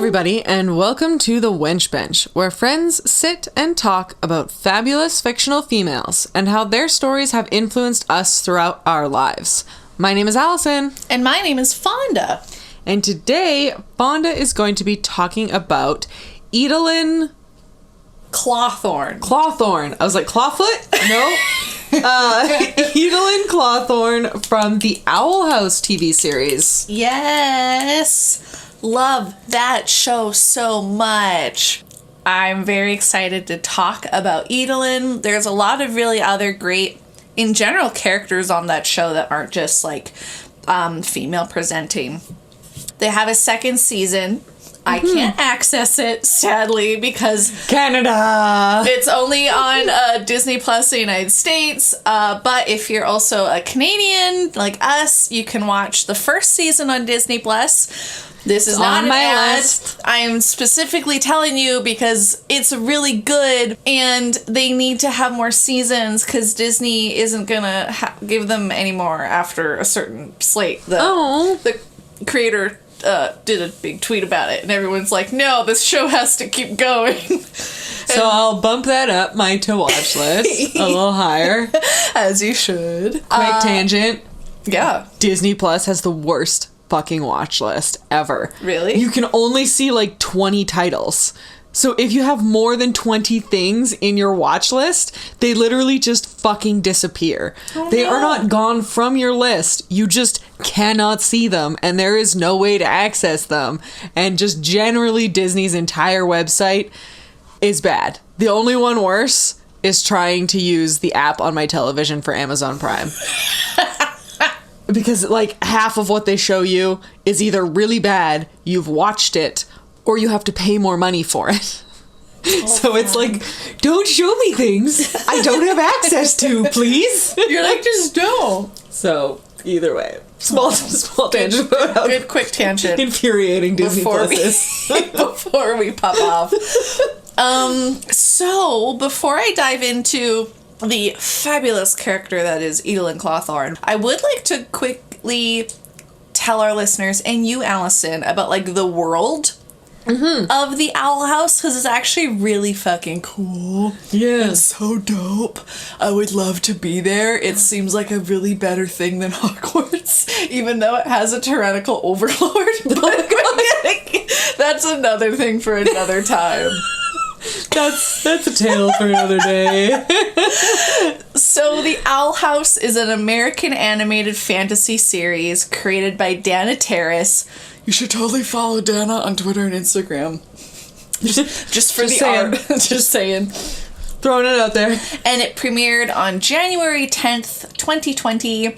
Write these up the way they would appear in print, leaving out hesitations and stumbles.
everybody, and welcome to the Wench Bench, where friends sit and talk about fabulous fictional females and how their stories have influenced us throughout our lives. My name is Alison. And my name is Fonda. And today, Fonda is going to be talking about Eda Clawthorne. Clawthorne. I was like, Clawfoot? No. Eda Clawthorne from the Owl House TV series. Yes. Love that show so much. I'm very excited to talk about Eda. There's a lot of really other great, in general, characters on that show that aren't just like female presenting. They have a second season. I can't access it, sadly, because Canada! It's only on Disney Plus in the United States. But if you're also a Canadian, like us, you can watch the first season on Disney Plus. This is not on my an list. ad. I'm specifically telling you because it's really good and they need to have more seasons because Disney isn't going to give them any more after a certain slate. The creator did a big tweet about it and everyone's like, no, this show has to keep going. So I'll bump that up my to watch list a little higher. As you should. Quick tangent. Yeah. Disney Plus has the worst fucking watch list ever. Really? You can only see like 20 titles. So if you have more than 20 things in your watch list, they literally just fucking disappear. They are not gone from your list. You just cannot see them and there is no way to access them. And just generally Disney's entire website is bad. The only one worse is trying to use the app on my television for Amazon Prime. Because, like, half of what they show you is either really bad, you've watched it, or you have to pay more money for it. So it's like, don't show me things I don't have access to, please. You're like, just don't. So, either way. Small tangent. Good quick tangent. Infuriating Disney Plus. Before we pop off. So, before I dive into the fabulous character that is Eda Clawthorne, I would like to quickly tell our listeners, and you, Alison, about, like, the world of the Owl House, because it's actually really fucking cool. Yeah. It's so dope. I would love to be there. It seems like a really better thing than Hogwarts, even though it has a tyrannical overlord. But that's another thing for another time. That's a tale for another day. So The Owl House is an American animated fantasy series created by Dana Terrace. You should totally follow Dana on Twitter and Instagram. Just for the saying. art. Just saying. Throwing it out there. And it premiered on January 10th, 2020.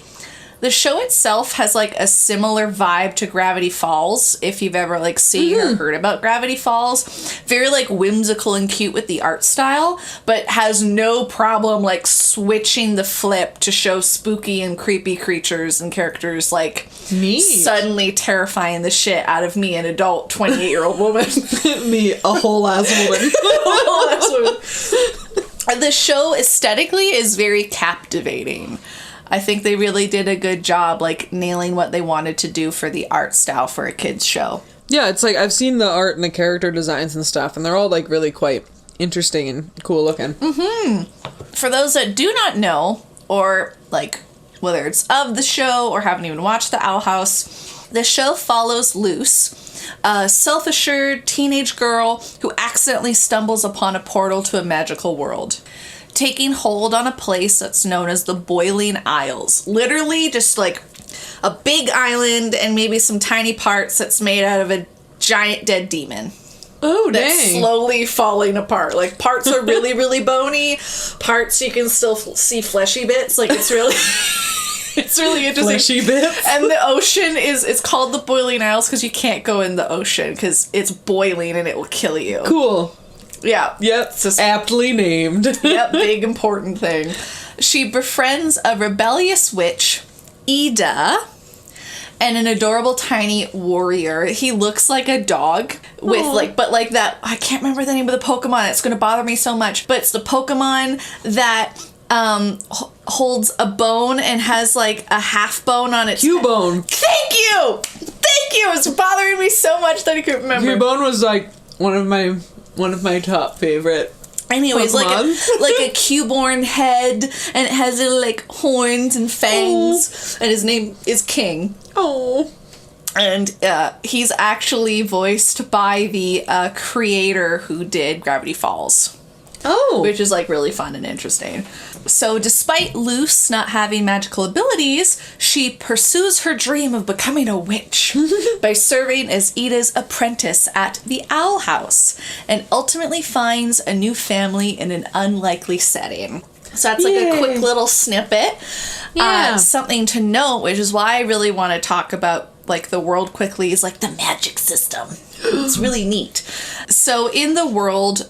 The show itself has, like, a similar vibe to Gravity Falls, if you've ever, like, seen or heard about Gravity Falls. Very, like, whimsical and cute with the art style, but has no problem, like, switching the flip to show spooky and creepy creatures and characters, like, Neat. Suddenly terrifying the shit out of me, an adult 28-year-old woman. Me, a whole ass woman. The show aesthetically is very captivating. I think they really did a good job, like, nailing what they wanted to do for the art style for a kid's show. Yeah, it's like, I've seen the art and the character designs and stuff, and they're all, like, really quite interesting and cool looking. For those that do not know, or, like, whether it's of the show or haven't even watched The Owl House, the show follows Luce, a self-assured teenage girl who accidentally stumbles upon a portal to a magical world, taking hold on a place that's known as the Boiling Isles. Literally just like a big island and maybe some tiny parts that's made out of a giant dead demon. Oh, That's dang. slowly falling apart. Like, parts are really, really bony. Parts you can still see fleshy bits. Like, it's really... It's really interesting. Fleshy bits. And the ocean it's called the Boiling Isles because you can't go in the ocean because it's boiling and it will kill you. Cool. Yeah. Yep. It's just, aptly named. yep, big important thing. She befriends a rebellious witch, Eda, and an adorable tiny warrior. He looks like a dog with like that. I can't remember the name of the Pokemon. It's going to bother me so much. But it's the Pokemon that holds a bone and has like a half bone on its Cubone. Thank you. It's bothering me me so much that I couldn't remember. Cubone was like one of my top favorite. Anyways, like a Cuborn head, and it has little like horns and fangs, and his name is King. Oh. And he's actually voiced by the creator who did Gravity Falls. Oh. Which is like really fun and interesting. So despite Luce not having magical abilities, she pursues her dream of becoming a witch by serving as Eda's apprentice at the Owl House, and ultimately finds a new family in an unlikely setting. So that's like a quick little snippet. Yeah. Something to note, which is why I really want to talk about like the world quickly, is like the magic system. It's really neat. So in the world,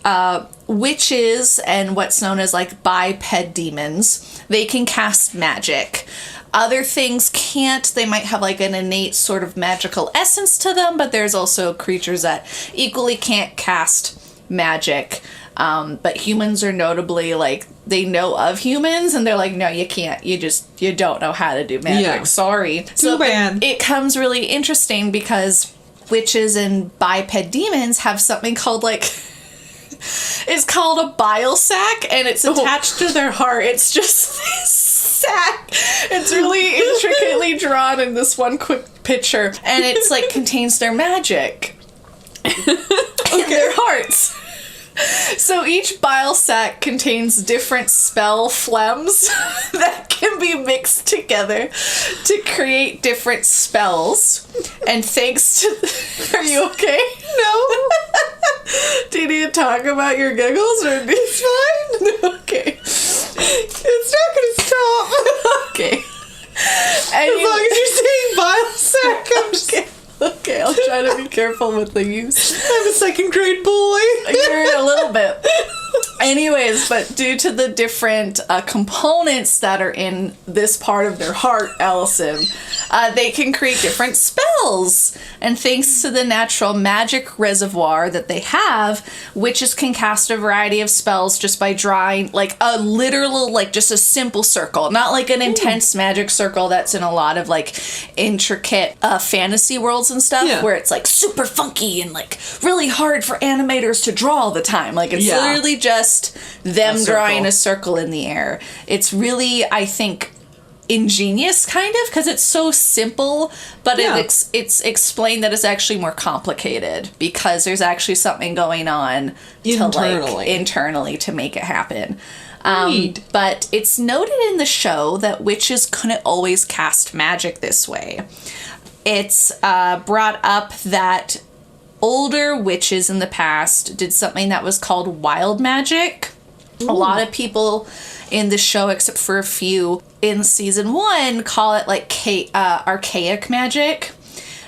witches and what's known as like biped demons, they can cast magic. Other things can't. They might have like an innate sort of magical essence to them, but there's also creatures that equally can't cast magic. But humans are notably like, they know of humans and they're like, no, you can't. You don't know how to do magic. Yeah. Sorry. Too bad. It comes really interesting because witches and biped demons have something called like, it's called a bile sac, and it's attached to their heart. It's just this sac. It's really intricately drawn in this one quick picture, and it's like contains their magic in their hearts. So each bile sac contains different spell phlegms that can be mixed together to create different spells. And thanks to... Are you okay? No. Do you need to talk about your giggles, or it's fine? Okay. It's not gonna stop. Okay. As long as you're saying bile sac, I'm just... Okay, I'll try to be careful with the use. I'm a second grade boy. You're a little bit. Anyways, but due to the different components that are in this part of their heart, Alison, they can create different spells. And thanks to the natural magic reservoir that they have, witches can cast a variety of spells just by drawing like a literal, like just a simple circle. Not like an intense magic circle that's in a lot of like intricate fantasy worlds and stuff, where it's like super funky and like really hard for animators to draw all the time. Like it's literally just them drawing a circle in the air. It's really, I think, ingenious kind of, because it's so simple, but it's explained that it's actually more complicated because there's actually something going on internally to make it happen. But it's noted in the show that witches couldn't always cast magic this way. It's brought up that older witches in the past did something that was called wild magic. Ooh. A lot of people in the show, except for a few in season 1, call it like archaic magic,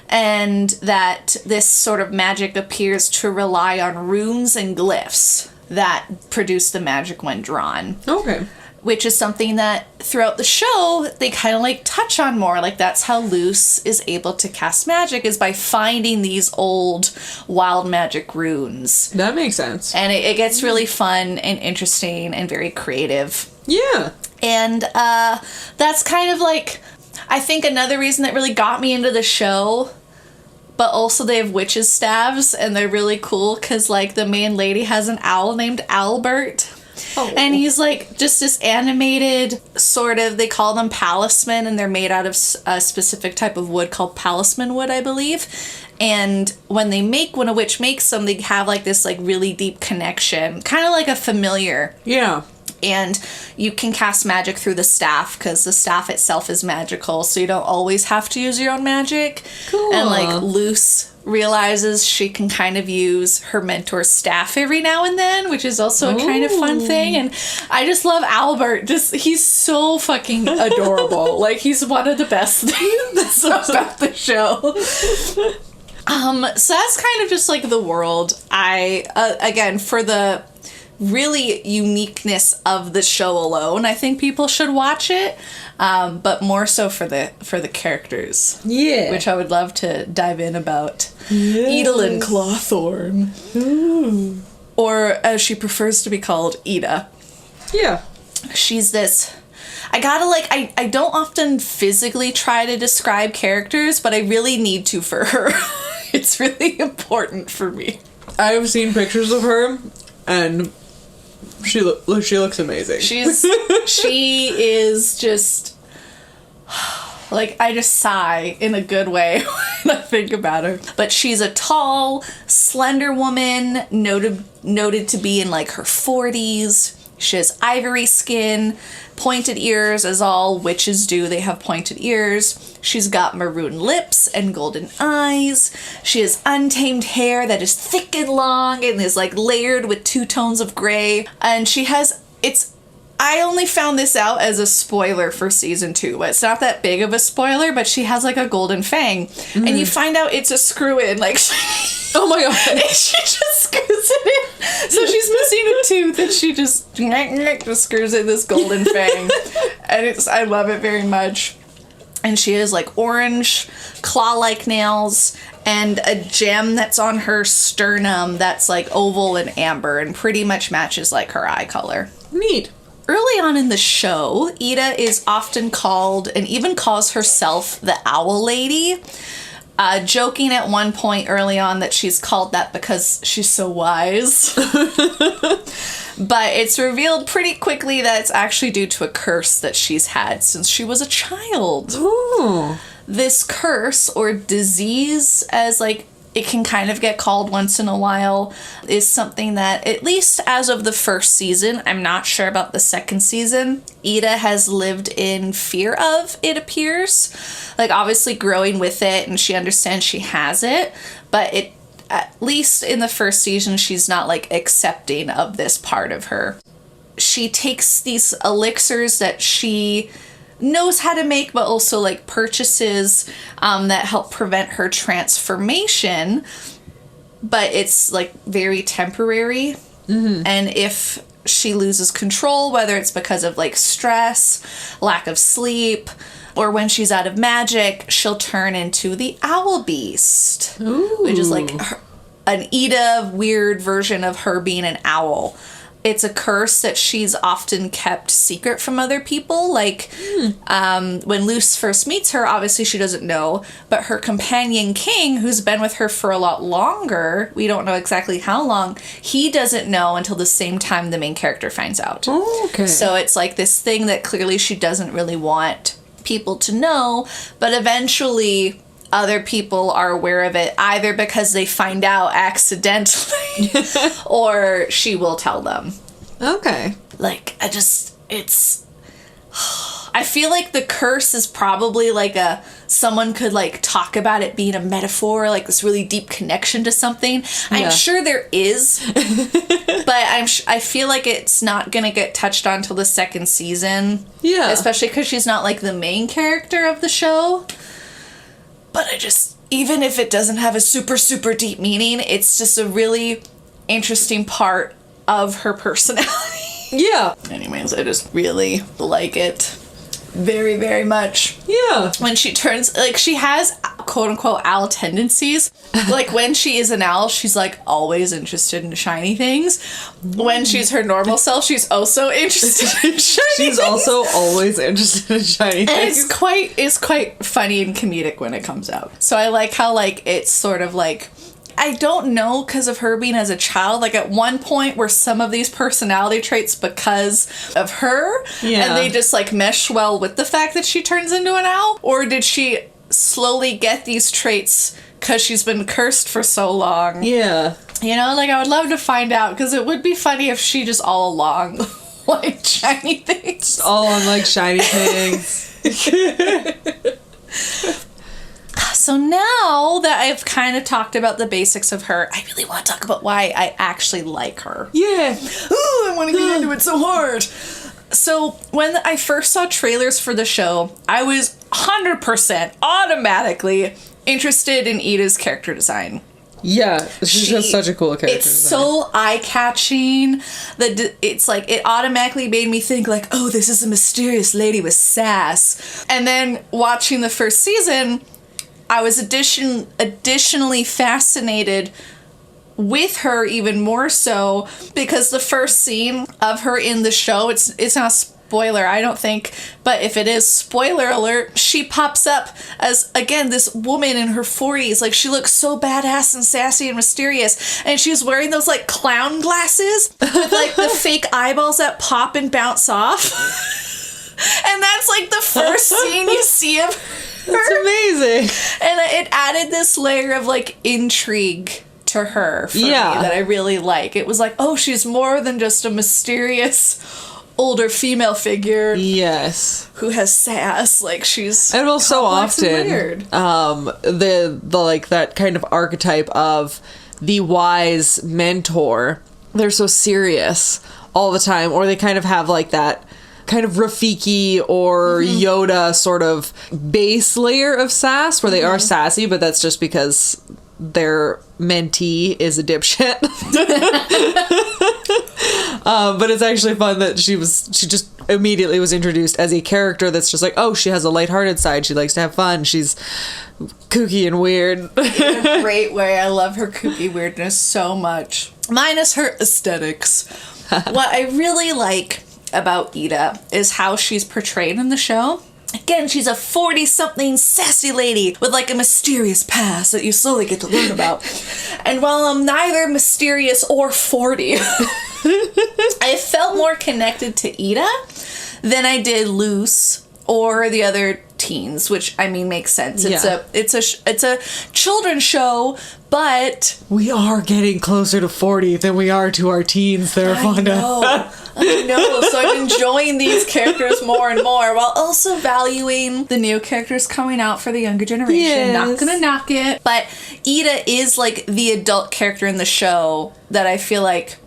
and that this sort of magic appears to rely on runes and glyphs that produce the magic when drawn. Okay. Which is something that throughout the show they kind of like touch on more. Like that's how Luce is able to cast magic, is by finding these old wild magic runes. That makes sense. And it gets really fun and interesting and very creative. Yeah. And that's kind of like, I think another reason that really got me into the show. But also they have witches' staves, and they're really cool because like the main lady has an owl named Albert. Oh. And he's like just this animated sort of, they call them palisman, and they're made out of a specific type of wood called palisman wood, I believe. And when a witch makes them, they have like this like really deep connection, kind of like a familiar. Yeah. And you can cast magic through the staff because the staff itself is magical, so you don't always have to use your own magic. Cool. And like Luce realizes she can kind of use her mentor's staff every now and then, which is also a kind of fun thing. And I just love Albert. He's so fucking adorable. Like he's one of the best things about the show. So that's kind of just like the world. Again, for the really uniqueness of the show alone, I think people should watch it, but more so for the characters, which I would love to dive in about. Eda Clawthorne, or as she prefers to be called, Eda. She's this, I don't often physically try to describe characters, but I really need to for her. It's really important for me. I have seen pictures of her, and she looks amazing. She is just, like, I just sigh in a good way when I think about her. But she's a tall, slender woman, noted to be in, like, her 40s. She has ivory skin, pointed ears, as all witches do. They have pointed ears. She's got maroon lips and golden eyes. She has untamed hair that is thick and long and is, like, layered with 2 tones of gray. And she has, I only found this out as a spoiler for season 2. It's not that big of a spoiler, but she has, like, a golden fang. Mm-hmm. And you find out it's a screw-in, like... Oh my god. She just screws it in. So she's missing a tooth and she just screws in this golden fang. And I love it very much. And she has, like, orange claw-like nails and a gem that's on her sternum that's, like, oval and amber and pretty much matches, like, her eye color. Neat. Early on in the show, Eda is often called, and even calls herself, the Owl Lady. Joking at one point early on that she's called that because she's so wise. But it's revealed pretty quickly that it's actually due to a curse that she's had since she was a child. Ooh. This curse, or disease, as, like, it can kind of get called once in a while, is something that, at least as of the first season, I'm not sure about the second season, Eda has lived in fear of, it appears. Like, obviously growing with it, and she understands she has it, but it, at least in the first season, she's not, like, accepting of this part of her. She takes these elixirs that she knows how to make, but also, like, purchases that help prevent her transformation, but it's, like, very temporary. Mm-hmm. And if she loses control, whether it's because of, like, stress, lack of sleep, or when she's out of magic, she'll turn into the Owl Beast. Ooh. Which is, like, an Eda weird version of her being an owl. It's a curse that she's often kept secret from other people. Like, when Luce first meets her, obviously she doesn't know, but her companion King, who's been with her for a lot longer, we don't know exactly how long, he doesn't know until the same time the main character finds out. Oh, okay. So it's like this thing that clearly she doesn't really want people to know, but eventually other people are aware of it, either because they find out accidentally or she will tell them. Okay. Like, I feel like the curse is probably like someone could, like, talk about it being a metaphor, like this really deep connection to something. Yeah. I'm sure there is, but I feel like it's not gonna get touched on till the second season. Yeah. Especially because she's not, like, the main character of the show. But even if it doesn't have a super, super deep meaning, it's just a really interesting part of her personality. Yeah. Anyways, I just really like it. Very, very much. Yeah. When she turns, like, she has quote-unquote owl tendencies. Like, when she is an owl, she's, like, always interested in shiny things. When she's her normal self, she's also interested in shiny things. She's also always interested in shiny things. And it's quite funny and comedic when it comes out. So I like how, like, it's sort of, like, I don't know, because of her being as a child, like, at one point were some of these personality traits because of her, and they just, like, mesh well with the fact that she turns into an owl? Or did she slowly get these traits because she's been cursed for so long? Yeah. You know, like, I would love to find out, because it would be funny if she just all along liked shiny things. Just all on, like, shiny things. So now that I've kind of talked about the basics of her, I really want to talk about why I actually like her. Yeah. Ooh, I want to get into it so hard. So when I first saw trailers for the show, I was 100% automatically interested in Eda's character design. Yeah, she's just such a cool character. It's design. So eye-catching that it's like, it automatically made me think, like, oh, this is a mysterious lady with sass. And then watching the first season, I was additionally fascinated with her even more so because the first scene of her in the show, it's not spoiler, I don't think, but if it is, spoiler alert, she pops up as, again, this woman in her 40s. Like, she looks so badass and sassy and mysterious, and she's wearing those, like, clown glasses with, like, the fake eyeballs that pop and bounce off. And that's, like, the first scene you see of her. That's amazing. And it added this layer of, like, intrigue to her for me that I really like. It was like, oh, she's more than just a mysterious older female figure. Yes. Who has sass. Like, she's and well, so often weird. The like that kind of archetype of the wise mentor, they're so serious all the time, or they kind of have like that kind of Rafiki or Yoda sort of base layer of sass where they are sassy, but that's just because their mentee is a dipshit. But it's actually fun that she just immediately was introduced as a character that's just like, oh, she has a lighthearted side. She likes to have fun. She's kooky and weird. In a great way. I love her kooky weirdness so much. Minus her aesthetics. What I really like about Eda is how she's portrayed in the show. Again, she's a 40-something sassy lady with like a mysterious past that you slowly get to learn about. And while I'm neither mysterious or 40, I felt more connected to Eda than I did Luce or the other teens, which I mean makes sense. It's a children's show, but we are getting closer to 40 than we are to our teens there, Fonda. I know, so I'm enjoying these characters more and more while also valuing the new characters coming out for the younger generation. Yes. Not gonna knock it, but Eda is like the adult character in the show that I feel like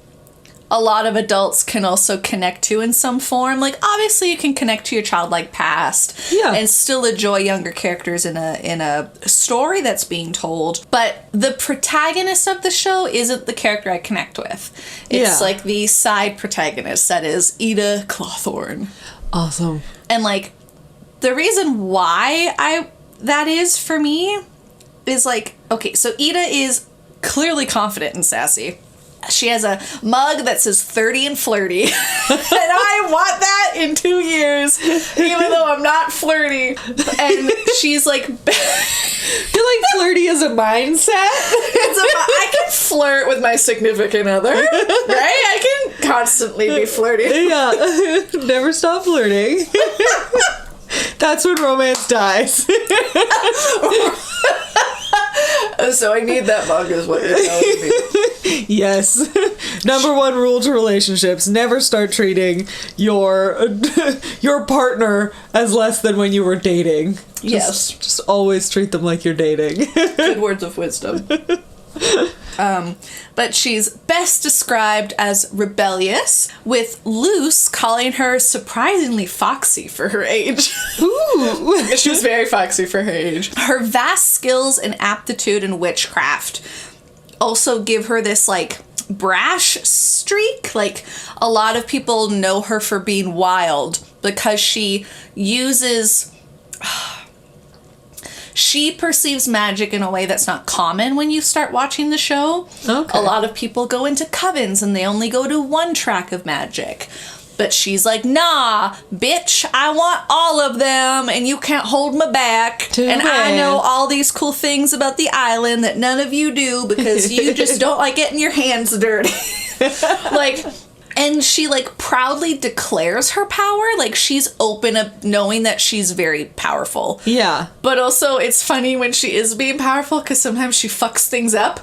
a lot of adults can also connect to in some form. Like, obviously you can connect to your childlike past and still enjoy younger characters in a story that's being told. But the protagonist of the show isn't the character I connect with. It's like the side protagonist that is Eda Clawthorne. Awesome. And like the reason why that is for me is like, okay, so Eda is clearly confident and sassy. She has a mug that says 30 and flirty. And I want that in 2 years, even though I'm not flirty. And she's like... You're like flirty as a mindset? I can flirt with my significant other, right? I can constantly be flirty. Yeah. Never stop flirting. That's when romance dies. So I need that mug is what you're telling me. Yes. Number one rule to relationships: never start treating your partner as less than when you were dating. Just always treat them like you're dating. Good words of wisdom. But she's best described as rebellious, with Luce calling her surprisingly foxy for her age. Ooh. She was very foxy for her age. Her vast skills and aptitude in witchcraft also give her this, like, brash streak. Like, a lot of people know her for being wild because she uses... She perceives magic in a way that's not common when you start watching the show. Okay. A lot of people go into covens and they only go to one track of magic. But she's like, nah, bitch, I want all of them and you can't hold me back. I know all these cool things about the island that none of you do because you just don't like getting your hands dirty. Like... And she, like, proudly declares her power. Like, she's open up knowing that she's very powerful. Yeah. But also, it's funny when she is being powerful because sometimes she fucks things up.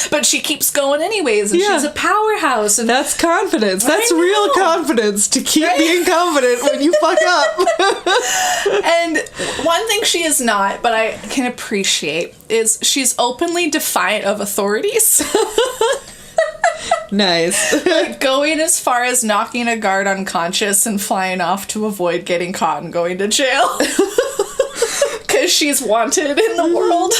But she keeps going anyways. And she's a powerhouse. And that's confidence. That's real confidence, to keep being confident when you fuck up. And one thing she is not, but I can appreciate, is she's openly defiant of authorities. Nice. Like going as far as knocking a guard unconscious and flying off to avoid getting caught and going to jail. Because she's wanted in the world.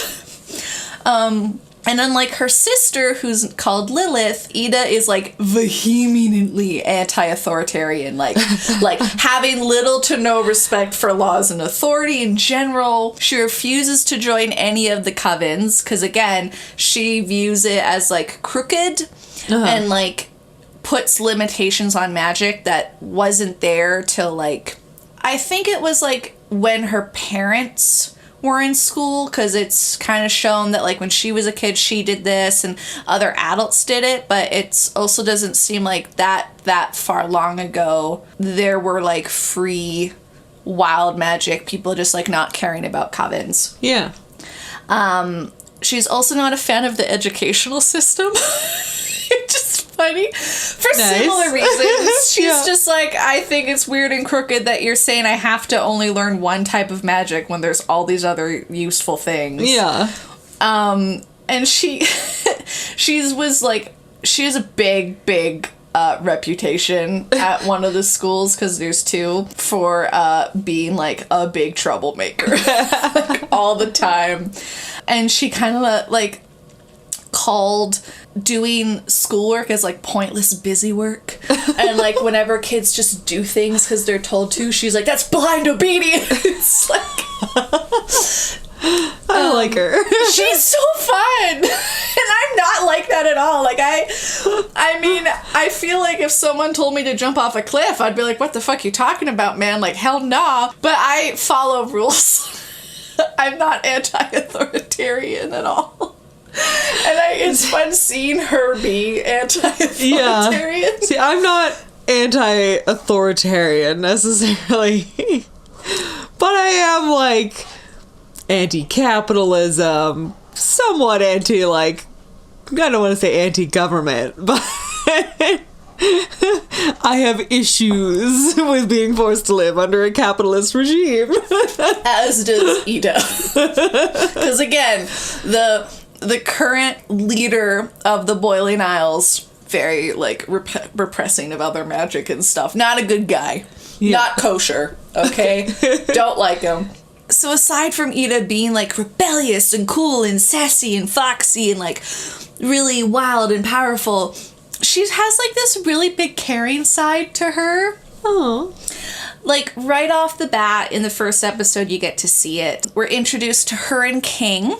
And unlike her sister, who's called Lilith, Eda is, like, vehemently anti-authoritarian. Like having little to no respect for laws and authority in general. She refuses to join any of the covens, because, again, she views it as, like, crooked and, like, puts limitations on magic that wasn't there till, like, I think it was, like, when her parents were in school, because it's kind of shown that, like, when she was a kid, she did this and other adults did it, but it also doesn't seem like that far long ago there were, like, free wild magic, people just, like, not caring about covens. Yeah. She's also not a fan of the educational system. It's just funny. For similar reasons. She's just like, I think it's weird and crooked that you're saying I have to only learn one type of magic when there's all these other useful things. Yeah. And she has a big reputation at one of the schools, because there's two, for being, like, a big troublemaker. Like, all the time. And she kind of, like, called doing schoolwork as, like, pointless busy work. And, like, whenever kids just do things because they're told to, she's like, that's blind obedience. Like, I like her. she's so fun. And I'm not like that at all. Like, I mean, I feel like if someone told me to jump off a cliff, I'd be like, what the fuck you talking about, man? Like, hell nah. But I follow rules. I'm not anti-authoritarian at all. And it's fun seeing her be anti-authoritarian. Yeah. See, I'm not anti-authoritarian necessarily. But I am, like, anti-capitalism, somewhat anti, like, I don't want to say anti-government, but I have issues with being forced to live under a capitalist regime. As does Eda. Because, again, the current leader of the Boiling Isles, very, like, repressing of other magic and stuff. Not a good guy. Yeah. Not kosher, okay? Don't like him. So aside from Eda being, like, rebellious and cool and sassy and foxy and, like, really wild and powerful, she has, like, this really big caring side to her. Oh. Like, right off the bat in the first episode, you get to see it. We're introduced to her and King,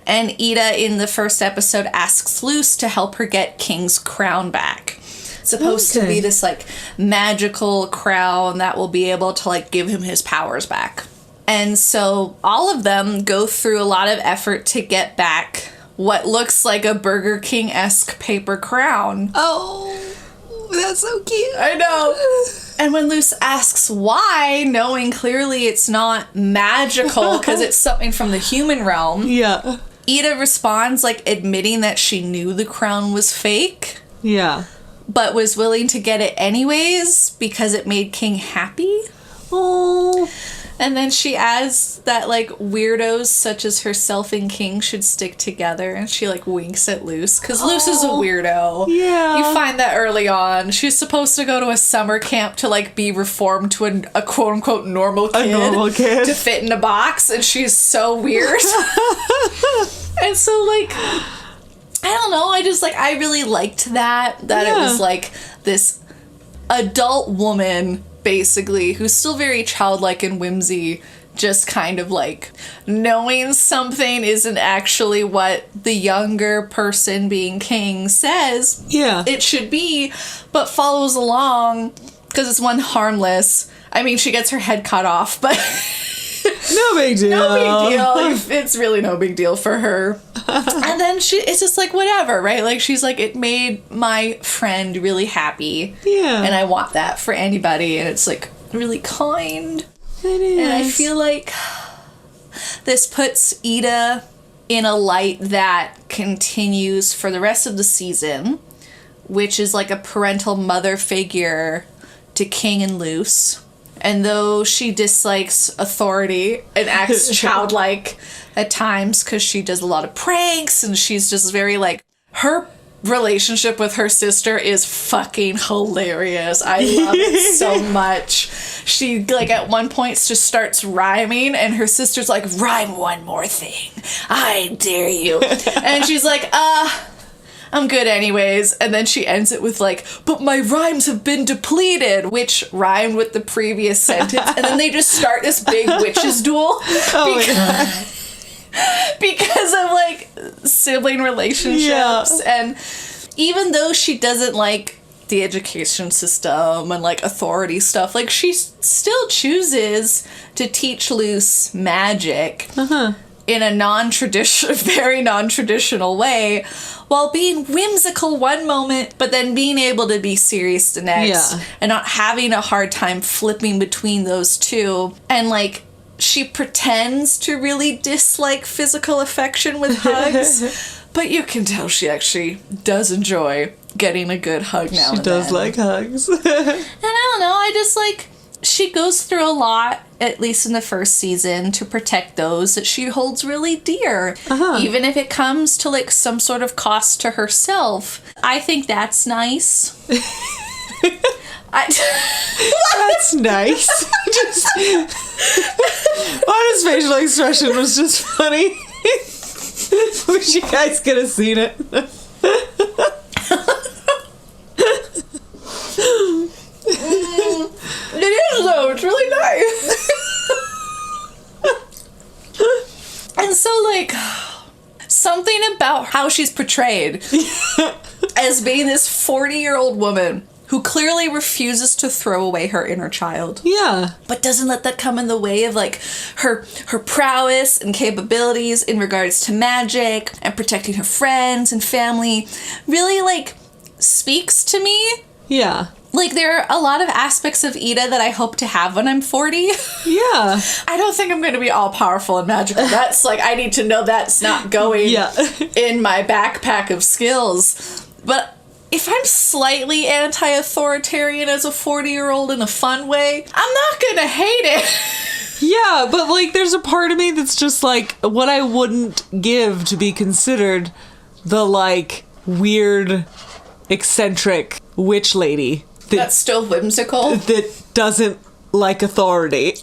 and Eda in the first episode asks Luce to help her get King's crown back. It's supposed to be this, like, magical crown that will be able to, like, give him his powers back. And so all of them go through a lot of effort to get back what looks like a Burger King-esque paper crown. Oh, that's so cute. I know. And when Luce asks why, knowing clearly it's not magical because it's something from the human realm, yeah, Eda responds, like, admitting that she knew the crown was fake. Yeah. But was willing to get it anyways because it made King happy. Oh. And then she adds that, like, weirdos such as herself and King should stick together. And she, like, winks at Luce. Because Luce is a weirdo. Yeah. You find that early on. She's supposed to go to a summer camp to, like, be reformed to a quote-unquote normal kid. A normal kid. To fit in a box. And she's so weird. And so, like, I don't know. I really liked that. That it was, like, this adult woman, basically, who's still very childlike and whimsy, just kind of, like, knowing something isn't actually what the younger person, being King, says it should be, but follows along because it's one harmless. I mean, she gets her head cut off, but no big deal. No big deal. It's really no big deal for her. And then it's just like, whatever, right? Like, she's like, it made my friend really happy. Yeah. And I want that for anybody. And it's, like, really kind. It is. And I feel like this puts Eda in a light that continues for the rest of the season, which is like a parental mother figure to King and Luce. And though she dislikes authority and acts childlike at times because she does a lot of pranks and she's just very, like, her relationship with her sister is fucking hilarious. I love it so much. She, like, at one point just starts rhyming and her sister's like, rhyme one more thing. I dare you. And she's like, I'm good anyways. And then she ends it with, like, but my rhymes have been depleted, which rhymed with the previous sentence. And then they just start this big witches duel. Oh my God. Because of, like, sibling relationships. Yeah. And even though she doesn't like the education system and, like, authority stuff. Like, she still chooses to teach Luce magic in a very non-traditional way, while being whimsical one moment, but then being able to be serious the next, and not having a hard time flipping between those two. And, like, she pretends to really dislike physical affection with hugs, but you can tell she actually does enjoy getting a good hug now and then. She does like hugs. And I don't know, I just, like, she goes through a lot, at least in the first season, to protect those that she holds really dear. Even if it comes to, like, some sort of cost to herself. I think that's nice. That's nice. Honest facial expression was just funny. Wish you guys could have seen it. It is, though. It's really nice. And so, like, something about how she's portrayed as being this 40-year-old woman who clearly refuses to throw away her inner child. Yeah. But doesn't let that come in the way of, like, her prowess and capabilities in regards to magic and protecting her friends and family. Really, like, speaks to me. Yeah. Like, there are a lot of aspects of Eda that I hope to have when I'm 40. Yeah. I don't think I'm going to be all powerful and magical. That's, like, I need to know that's not going in my backpack of skills. But if I'm slightly anti-authoritarian as a 40-year-old in a fun way, I'm not going to hate it. Yeah, but, like, there's a part of me that's just, like, what I wouldn't give to be considered the, like, weird, eccentric witch lady. That's still whimsical? That doesn't like authority. The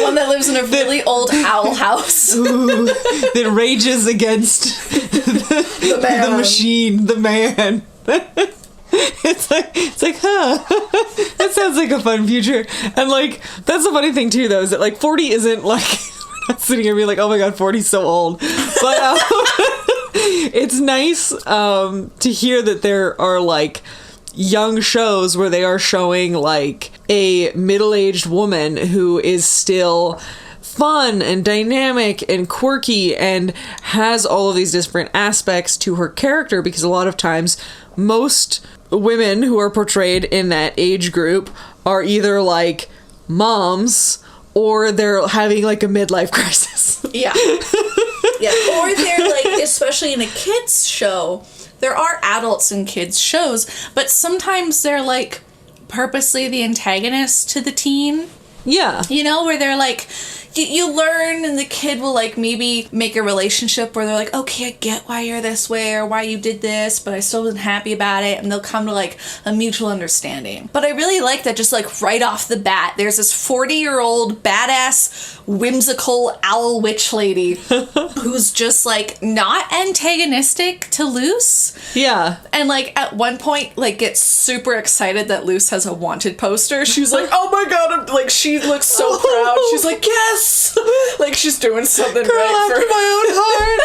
one that lives in a really old owl house. Ooh, that rages against the machine, the man. It's like, huh. That sounds like a fun future. And, like, that's the funny thing, too, though, is that, like, 40 isn't, like, we're not sitting here being like, oh my god, 40's so old. But, it's nice to hear that there are, like, young shows where they are showing, like, a middle-aged woman who is still fun and dynamic and quirky and has all of these different aspects to her character, because a lot of times most women who are portrayed in that age group are either, like, moms or they're having, like, a midlife crisis. Yeah. Yeah, or they're, like, especially in a kids show, there are adults in kids shows, but sometimes they're, like, purposely the antagonist to the teen. Yeah. You know, where they're, like, you learn and the kid will, like, maybe make a relationship where they're like, okay, I get why you're this way or why you did this, but I still wasn't happy about it, and they'll come to, like, a mutual understanding. But I really like that just, like, right off the bat, there's this 40-year-old badass whimsical owl witch lady who's just, like, not antagonistic to Luce. Yeah. And, like, at one point, like, gets super excited that Luce has a wanted poster. She's like, oh my god, like, she looks so proud. She's like, yes! Like, she's doing something Girl right after for my own heart.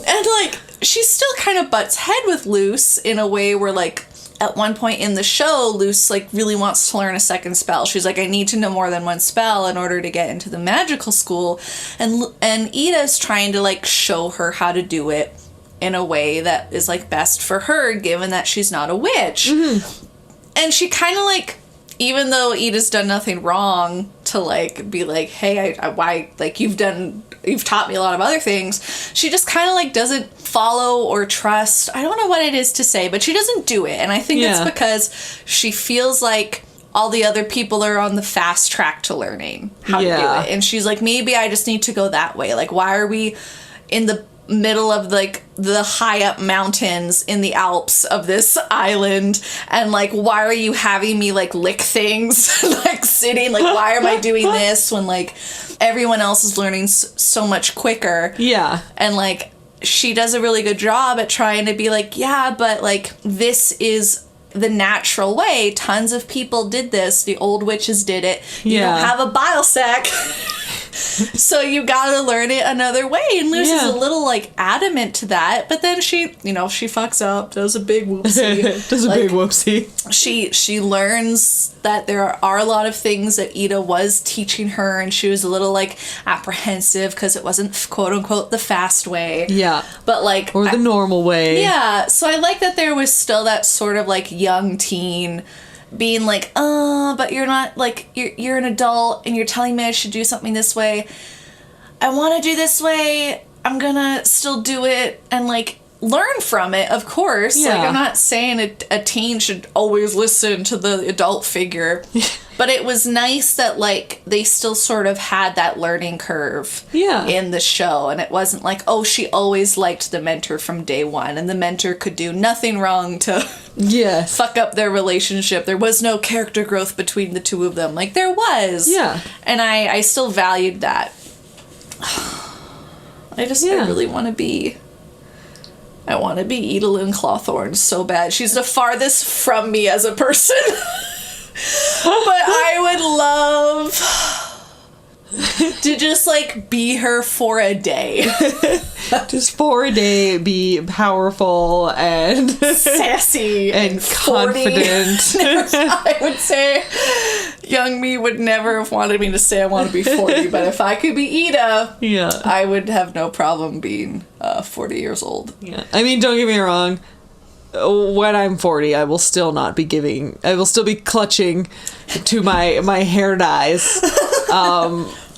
And, like, she still kind of butts head with Luce in a way where, like, at one point in the show, Luce, like, really wants to learn a second spell. She's like, I need to know more than one spell in order to get into the magical school. And Eda's trying to, like, show her how to do it in a way that is, like, best for her, given that she's not a witch. Mm-hmm. And she kind of, like, even though Eda's done nothing wrong to, like, be like, hey, why, like, you've taught me a lot of other things, she just kind of, like, doesn't follow or trust. I don't know what it is to say, but she doesn't do it. And I think it's because she feels like all the other people are on the fast track to learning how to do it. And she's like, maybe I just need to go that way. Like, why are we in the middle of, like, the high up mountains in the Alps of this island, and, like, why are you having me, like, lick things like sitting, like, why am I doing this when, like, everyone else is learning so much quicker? Yeah. And, like, she does a really good job at trying to be like, yeah, but, like, this is the natural way. Tons of people did this. The old witches did it. You don't have a bile sac. So you gotta learn it another way. And Luce is a little, like, adamant to that. But then she, you know, she fucks up, does a big whoopsie. Big whoopsie. She learns that there are a lot of things that Eda was teaching her, and she was a little, like, apprehensive because it wasn't, quote-unquote, the fast way. Yeah. But, like... Or the normal way. Yeah. So I like that there was still that sort of, like, young teen being like, but you're not, like, you're an adult and you're telling me I should do something this way. I want to do this way. I'm gonna still do it and, like, learn from it, of course. Yeah. Like, I'm not saying a teen should always listen to the adult figure. But it was nice that, like, they still sort of had that learning curve in the show. And it wasn't like, oh, she always liked the mentor from day one. And the mentor could do nothing wrong to fuck up their relationship. There was no character growth between the two of them. Like, there was. Yeah. And I still valued that. I really want to be... I want to be Eda Clawthorne so bad. She's the farthest from me as a person. But I would love to just, like, be her for a day. Just for a day, be powerful and... sassy. And confident. I would say young me would never have wanted me to say I want to be 40. But if I could be Eda, I would have no problem being 40 years old. Yeah. I mean, don't get me wrong. When I'm 40, I will still be clutching to my hair dyes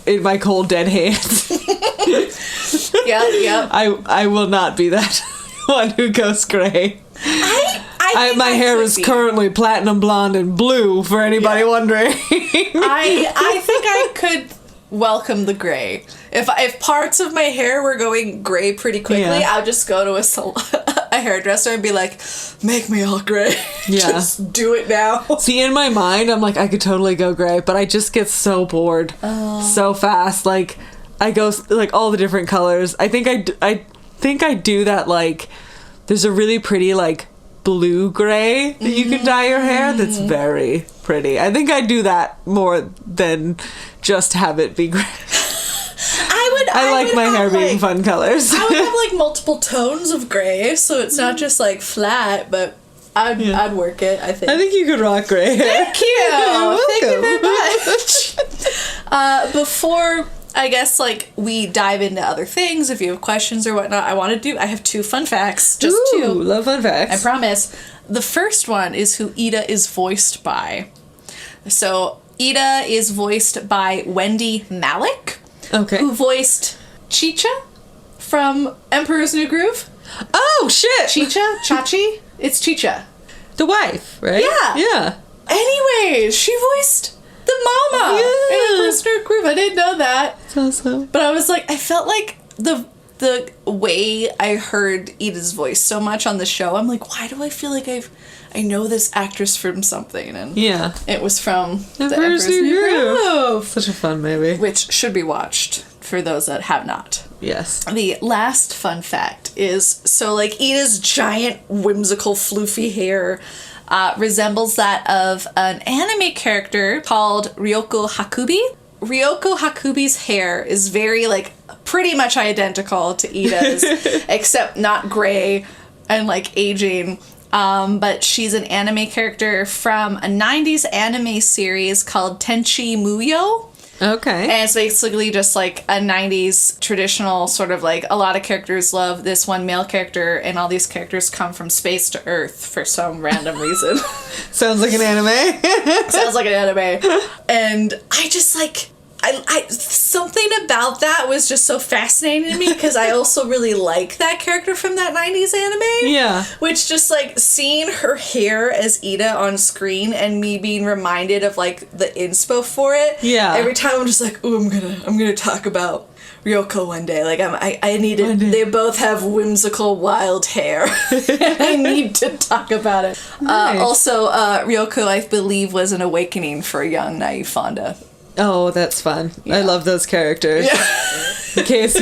in my cold dead hands. Yeah. I will not be that one who goes gray. My hair is currently platinum blonde and blue, for anybody wondering. I think I could welcome the gray. If parts of my hair were going gray pretty quickly, I'd just go to a hairdresser and be like, make me all gray. Yeah. Just do it now. See, in my mind, I'm like, I could totally go gray, but I just get so bored so fast. Like, I go, like, all the different colors. I think I do that, like, there's a really pretty, like, blue gray that you can dye your hair that's very pretty. I think I do that more than just have it be gray. I like my hair being fun colors. I would have, like, multiple tones of gray, so it's not just, like, flat, but I'd work it, I think. I think you could rock gray hair. Thank you! Thank you very much! Before, I guess, like, we dive into other things, if you have questions or whatnot, I have 2 fun facts. Just 2. Love fun facts. I promise. The first one is who Eda is voiced by. So, Eda is voiced by Wendy Malick. Okay. Who voiced Chicha from Emperor's New Groove. Oh, shit! Chicha? Chachi? It's Chicha. The wife, right? Yeah. Anyways, she voiced the mama in Emperor's New Groove. I didn't know that. That's awesome. But I was like, I felt like the way I heard Eda's voice so much on the show, I'm like, why do I feel like I know this actress from something? And it was from the Emperor's New Groove. Such a fun movie. Which should be watched for those that have not. Yes. The last fun fact is, so, like, Eda's giant, whimsical, floofy hair resembles that of an anime character called Ryoko Hakubi. Ryoko Hakubi's hair is very, like, pretty much identical to Eda's, except not gray and, like, aging. But she's an anime character from a 90s anime series called Tenchi Muyo. Okay. And it's basically just, like, a 90s traditional sort of, like, a lot of characters love this one male character, and all these characters come from space to Earth for some random reason. Sounds like an anime. Sounds like an anime. And I just, like... I something about that was just so fascinating to me, because I also really like that character from that 90s anime. Yeah. Which just, like, seeing her hair as Eda on screen and me being reminded of, like, the inspo for it. Yeah. Every time I'm just like, ooh, I'm gonna talk about Ryoko one day. Like, I need it. They both have whimsical, wild hair. I need to talk about it. Nice. Also, Ryoko, I believe, was an awakening for a young, naive Fonda. Oh, that's fun. Yeah. I love those characters. Yeah. In case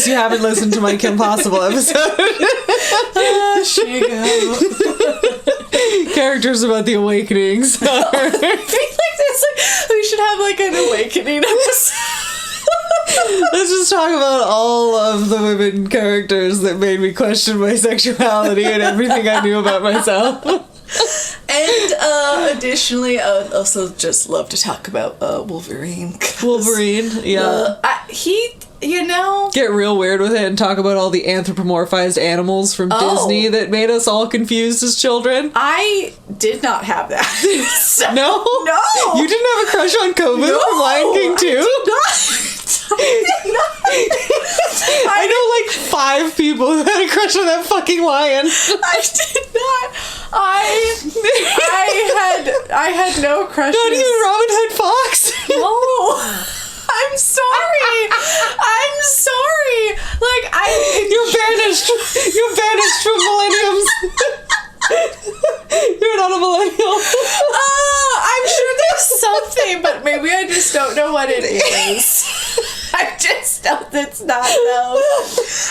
you haven't listened to my Kim Possible episode. Characters about the awakenings. I feel like we should have, like, an awakening episode. Let's just talk about all of the women characters that made me question my sexuality and everything I knew about myself. And additionally, I would also just love to talk about Wolverine. Wolverine, yeah. Get real weird with it and talk about all the anthropomorphized animals from Disney that made us all confused as children. I did not have that. So, no? No! You didn't have a crush on Kovu from Lion King too? I did not. I know like 5 people who had a crush on that fucking lion. I did not. I had no crushes. Not even Robin Hood Fox? No. I'm sorry. Like, You're banished. You're banished from millenniums. You're not a millennial. I'm sure there's something, but maybe I just don't know what it is. I just know it's not, though.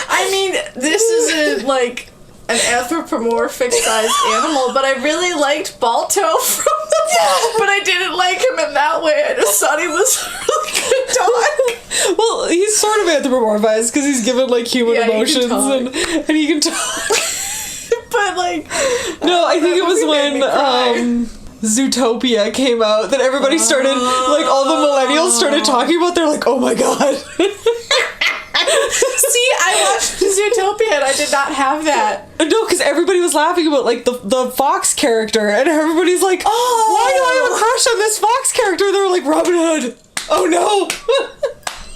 I mean, this isn't, like, an anthropomorphic sized animal, but I really liked Balto from the but I didn't like him in that way. I just thought he was a really good dog. Well, he's sort of anthropomorphized because he's given like human emotions and he can talk. But like, no, I think it was when Zootopia came out that everybody started like all the millennials started talking about. They're like, oh my god. See, I watched Zootopia and I did not have that. No, because everybody was laughing about like the Fox character, and everybody's like, why do I have a crush on this Fox character? They were like, Robin Hood. Oh no.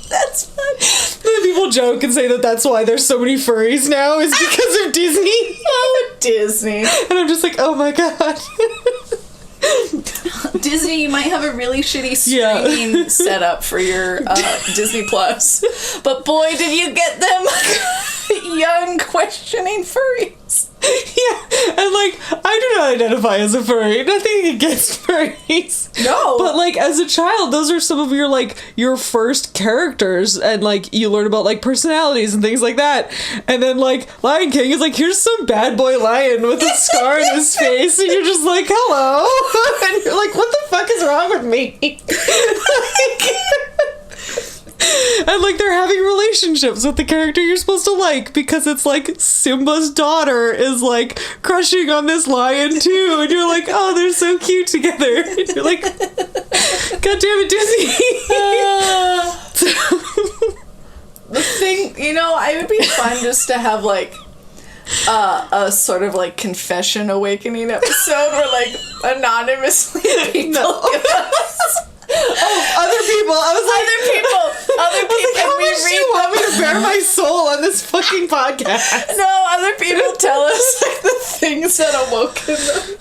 That's fun. Then people joke and say that that's why there's so many furries now is because of Disney. Oh, Disney. And I'm just like, oh my god. Disney, you might have a really shitty streaming setup for your Disney Plus. But boy, did you get them young, questioning furries. Yeah, and like, I do not identify as a furry. Nothing against furries. No. But like, as a child, those are some of your like, your first characters, and like, you learn about like personalities and things like that. And then like, Lion King is like, here's some bad boy lion with a scar in his face, and you're just like, hello. And you're like, what the fuck is wrong with me? And like they're having relationships with the character you're supposed to like because it's like Simba's daughter is like crushing on this lion too, and you're like, oh, they're so cute together. And you're like, god damn it, Disney. The thing, it would be fun just to have like a sort of like confession awakening episode where like anonymously people give us other people. I was like, other people. How much do you want me to bare my soul on this fucking podcast? No, other people tell us like the things that awoke in them.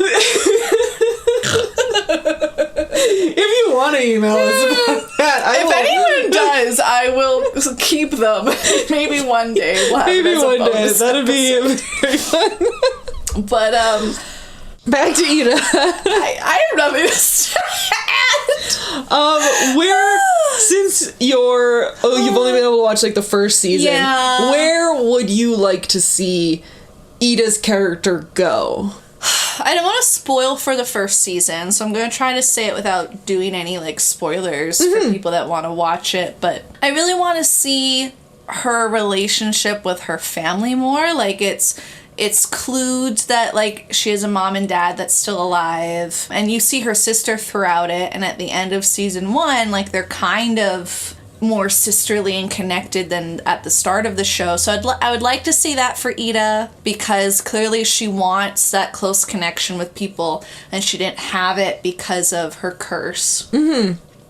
If you want to email us about that, if anyone does, I will keep them. Maybe one day we'll have maybe it as a one day. bonus That'd be episode. very fun. But back to Eda. I have nothing to say. Since you've only been able to watch like the first season, where would you like to see Eda's character go? I don't want to spoil for the first season, so I'm going to try to say it without doing any like spoilers for people that want to watch it, but I really want to see her relationship with her family more. Like it's clued that like she has a mom and dad that's still alive, and you see her sister throughout it, and at the end of season 1 like they're kind of more sisterly and connected than at the start of the show. So I would like to see that for Eda, because clearly she wants that close connection with people and she didn't have it because of her curse.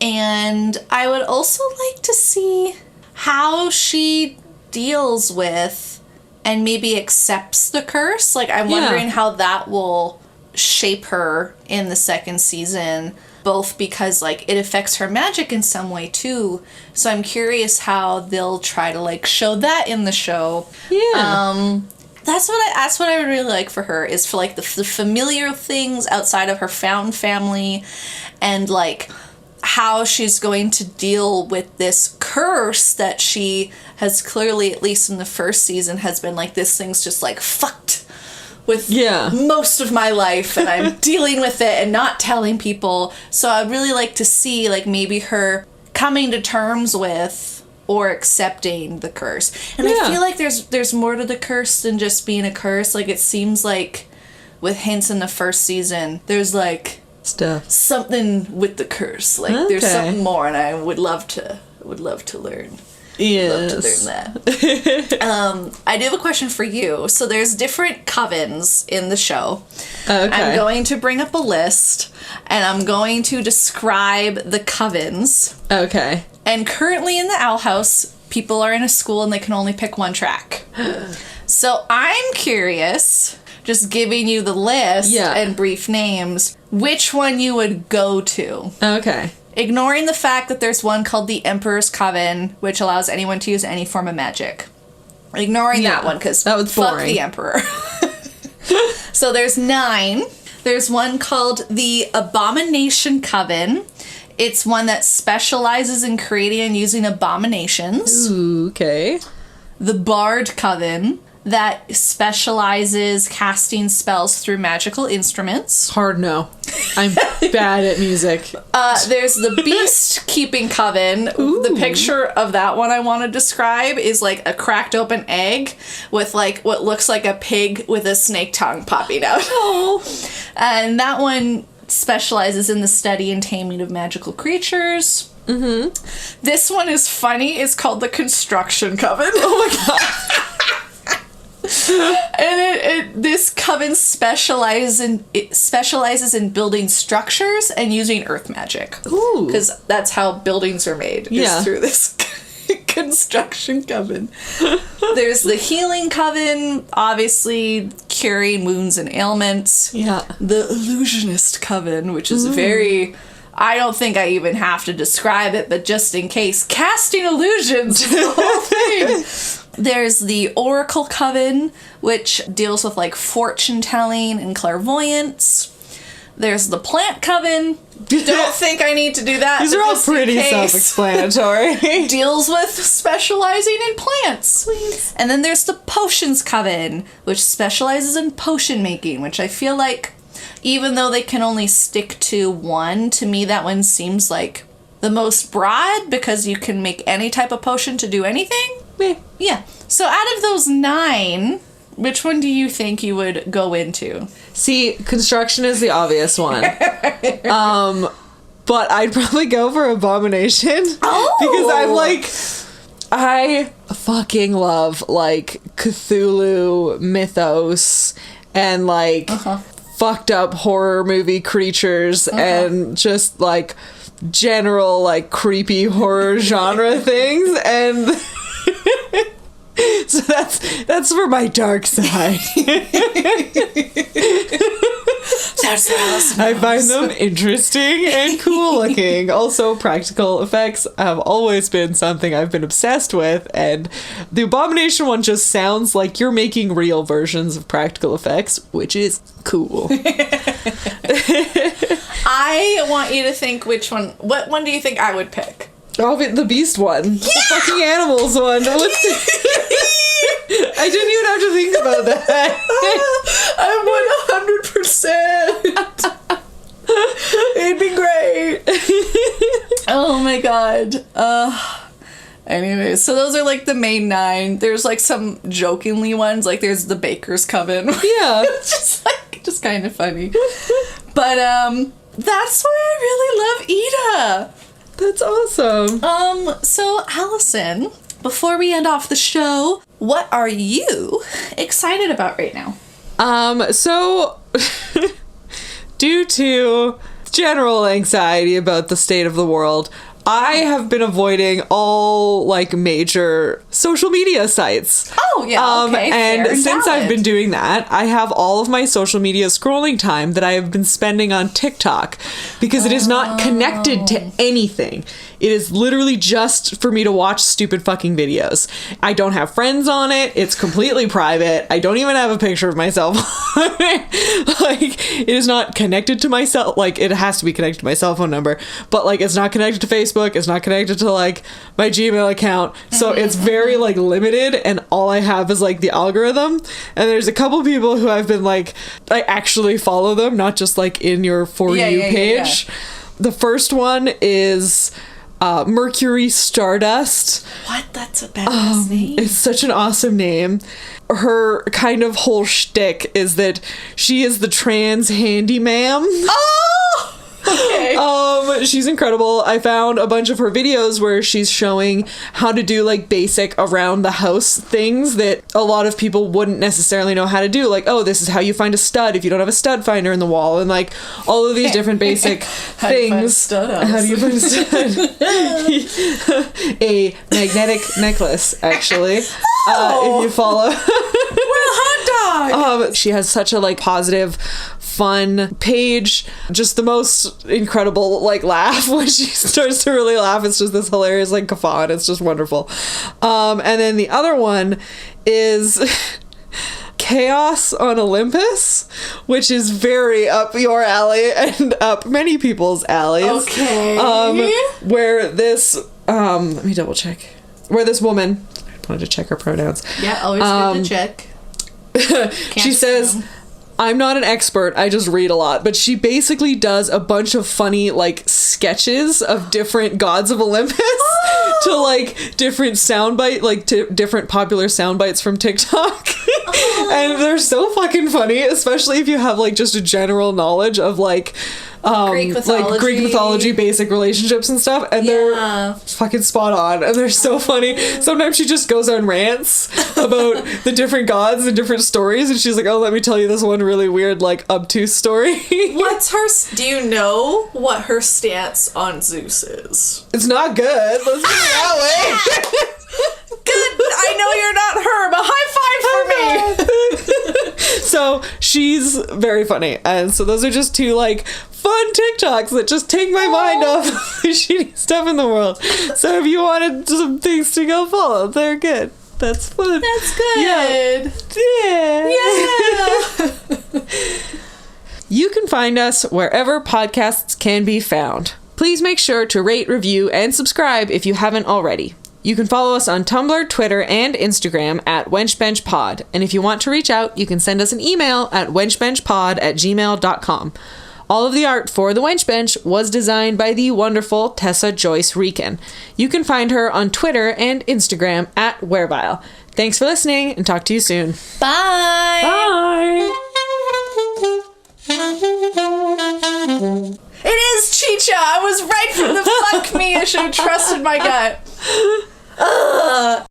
And I would also like to see how she deals with and maybe accepts the curse. Like, I'm wondering how that will shape her in the second season, both because, like, it affects her magic in some way, too. So I'm curious how they'll try to, like, show that in the show. Yeah. That's what I would really like for her, is for, like, the familiar things outside of her found family, and, like, how she's going to deal with this curse that she has clearly, at least in the first season, has been like, this thing's just like fucked with most of my life, and I'm dealing with it and not telling people. So I'd really like to see, like, maybe her coming to terms with or accepting the curse. And I feel like there's more to the curse than just being a curse. Like, it seems like with hints in the first season, there's like stuff, something with the curse. Like there's something more, and I would love to learn. Yes. Love to learn that. I do have a question for you. So there's different covens in the show. Okay. I'm going to bring up a list, and I'm going to describe the covens. Okay. And currently in the Owl House, people are in a school and they can only pick one track. So I'm curious, just giving you the list and brief names, which one you would go to. Okay. Ignoring the fact that there's one called the Emperor's Coven, which allows anyone to use any form of magic. Ignoring that one, because fuck boring. The Emperor. So there's 9. There's one called the Abomination Coven. It's one that specializes in creating and using abominations. Ooh, okay. The Bard Coven, that specializes casting spells through magical instruments. Hard no. I'm bad at music. There's the Beast Keeping Coven. Ooh. The picture of that one I want to describe is like a cracked open egg with like what looks like a pig with a snake tongue popping out. Oh. And that one specializes in the study and taming of magical creatures. Mm-hmm. This one is funny. It's called the Construction Coven. Oh my god. And this coven specializes in building structures and using earth magic. Ooh. Because that's how buildings are made. Is through this construction coven. There's the Healing Coven, obviously curing wounds and ailments. Yeah. The Illusionist Coven, which is very... I don't think I even have to describe it, but just in case, casting illusions is the whole thing. There's the Oracle Coven, which deals with like fortune telling and clairvoyance. There's the Plant Coven. Don't think I need to do that. These are all pretty self-explanatory. Deals with specializing in plants. Please. And then there's the Potions Coven, which specializes in potion making, which I feel like, even though they can only stick to one, to me that one seems like the most broad because you can make any type of potion to do anything. Yeah. So out of those 9, which one do you think you would go into? See, construction is the obvious one. But I'd probably go for Abomination. Oh! Because I fucking love, like, Cthulhu mythos and, like, fucked up horror movie creatures and just, like, general, like, creepy horror genre things. And... So that's for my dark side. I find them interesting and cool looking. Also, practical effects have always been something I've been obsessed with, and the Abomination one just sounds like you're making real versions of practical effects, which is cool. I want you to think which one. What one do you think I would pick? Oh, the Beast one. Yeah! The fucking animals one. I didn't even have to think about that. I'm 100%. It'd be great. Oh my god. Anyway, so those are like the main 9. There's like some jokingly ones, like there's the Baker's Coven. Yeah. It's just kind of funny. But that's why I really love Eda. That's awesome. So Alison, before we end off the show, what are you excited about right now? So due to general anxiety about the state of the world, I have been avoiding all, like, major social media sites. Oh, yeah, okay. And since I've been doing that, I have all of my social media scrolling time that I have been spending on TikTok because it is not connected to anything. It is literally just for me to watch stupid fucking videos. I don't have friends on it. It's completely private. I don't even have a picture of myself on it. Like, it is not connected to myself. Like, it has to be connected to my cell phone number, but, like, it's not connected to Facebook. It's not connected to, like, my Gmail account. So it's very, like, limited, and all I have is, like, the algorithm. And there's a couple people who I've been, like, I actually follow them, not just, like, in your For You page. Yeah. The first one is Mercury Stardust. What? That's a badass name. It's such an awesome name. Her kind of whole shtick is that she is the trans handyman. Oh! Okay. She's incredible. I found a bunch of her videos where she's showing how to do like basic around the house things that a lot of people wouldn't necessarily know how to do. Like, oh, this is how you find a stud if you don't have a stud finder in the wall, and like all of these different basic things. How do you find a stud? A magnetic necklace, actually. If you follow. Well, hot dog. She has such a like positive, fun page, just the most incredible like laugh when she starts to really laugh. It's just this hilarious like guffaw, and it's just wonderful. And then the other one is Chaos on Olympus, which is very up your alley and up many people's alleys. Okay. Where this let me double check, where this woman, I wanted to check her pronouns. Yeah, always good to check. She says, I'm not an expert, I just read a lot, but she basically does a bunch of funny like sketches of different gods of Olympus to like different soundbite, like different popular sound bites from TikTok. And they're so fucking funny, especially if you have like just a general knowledge of like Greek mythology, basic relationships and stuff, and they're fucking spot on, and they're so funny. Sometimes she just goes on rants about the different gods and different stories, and she's like, oh, let me tell you this one really weird like obtuse story. What's her do you know what her stance on Zeus is? It's not good, let's put it that way. Good. I know you're not her, but high five for me. So she's very funny, and so those are just two like fun TikToks that just take my mind off of the shitty stuff in the world. So if you wanted some things to go follow, they're good. That's fun. That's good. Yeah. You can find us wherever podcasts can be found. Please make sure to rate, review, and subscribe if you haven't already. You can follow us on Tumblr, Twitter, and Instagram at wenchbenchpod. And if you want to reach out, you can send us an email at wenchbenchpod@gmail.com. All of the art for the Wench Bench was designed by the wonderful Tessa Joyce Riecken. You can find her on Twitter and Instagram at Werevile. Thanks for listening, and talk to you soon. Bye. Bye. It is Chicha. I was right from the fuck me. I should have trusted my gut. Ugh.